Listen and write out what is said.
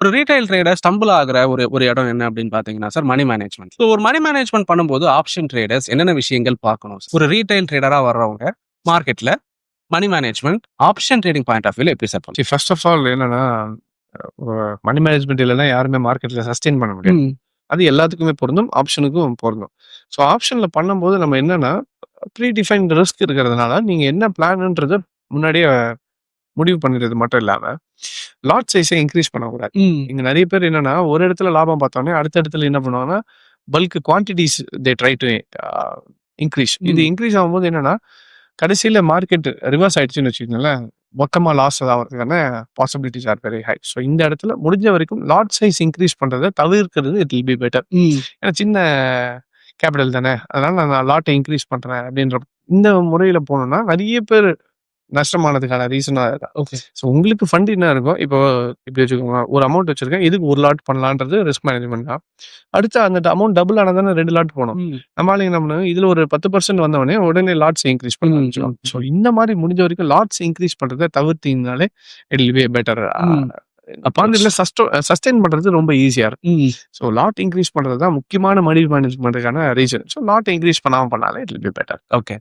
ஒரு retail trader stumble ஆகுற ஒரு ஒரு இடம் என்ன அப்படின்னு பார்த்தீங்கன்னா சார், மணி மேனேஜ்மெண்ட். ஸோ ஒரு மணி மேனேஜ்மெண்ட் பண்ணும்போது ஆப்ஷன் ட்ரேடர்ஸ் என்னென்ன விஷயங்கள் பார்க்கணும்? ஒரு ரீட்டைல் ட்ரேடரா வர்றவங்க மார்க்கெட்ல money management, option trading point of வியூல எப்படி சார் பண்ணணும்? ஃபர்ஸ்ட் ஆஃப் ஆல் என்னன்னா, மணி மேனேஜ்மெண்ட் இல்லைன்னா யாருமே மார்க்கெட்ல சஸ்டெயின் பண்ண முடியாது. அது எல்லாத்துக்குமே பொருந்தும், ஆப்ஷனுக்கும் பொருந்தும். ஸோ ஆப்ஷன்ல பண்ணும்போது நம்ம என்னன்னா, ப்ரீ டிஃபைன்ட் ரிஸ்க் இருக்கிறதுனால, நீங்க என்ன பிளான்ன்றத முன்னாடியே முடிவு பண்ணிடுறது மட்டும் இல்லாம, லாட் சைஸை இன்க்ரீஸ் பண்ணக்கூடாது. இங்க நெறைய பேர் என்னன்னா, ஒரு இடத்துல லாபம் பார்த்தோனே, அடுத்த இடத்துல என்ன பண்ணுவாங்கன்னா, bulk quantities they try to increase. இது இன்க்ரீஸ் ஆகும்போது என்னன்னா, கடைசியில மார்க்கெட் ரிவர்ஸ் ஆயிடுச்சுன்னு வச்சுக்கோங்களேன், மொத்தமா லாஸ் ஆகுறதுக்கான possibilities are very high. So இந்த இடத்துல முடிஞ்ச வரைக்கும் லாட் சைஸ் இன்க்ரீஸ் பண்றத தவிர்க்கிறது இட் வில் பி பெட்டர். ஏன்னா சின்ன கேபிட்டல் தானே, அதனால நான் லாட்டை இன்க்ரீஸ் பண்றேன் அப்படின்ற இந்த முறையில போனோம்னா நிறைய பேர் நஷ்டமானதுக்கான ரீசனா இருக்கா. ஓகே. ஸோ உங்களுக்கு ஃபண்ட் என்ன இருக்கும், இப்போ இப்படி வச்சுக்கோங்க, ஒரு அமௌண்ட் வச்சிருக்கேன், இதுக்கு ஒரு லாட் பண்ணலான்றது ரிஸ்க் மேனேஜ்மெண்ட் தான். அடுத்து அந்த அமௌண்ட் டபுள் ஆனதானே 2 லாட் போகணும். நம்மளால என்ன பண்ணுவோம், இதுல ஒரு 10% வந்தவொடனே உடனே லாட்ஸ் இன்க்ரீஸ் பண்ண ஆரம்பிச்சிடும். ஸோ இந்த மாதிரி முடிஞ்ச வரைக்கும் லாட்ஸ் இன்க்ரீஸ் பண்றதை தவிர்த்தீங்கனாலே இட் வில் பி பெட்டர். பாண்டில சஸ்டெயின் பண்றது ரொம்ப ஈஸியா இருக்கும். ஸோ லாட் இன்க்ரீஸ் பண்றது தான் முக்கியமான மணி மேனேஜ்மெண்ட்டுக்கான ரீசன். ஸோ லாட் இன்க்ரீஸ் பண்ணாம பண்ணாலே it will be better. Okay.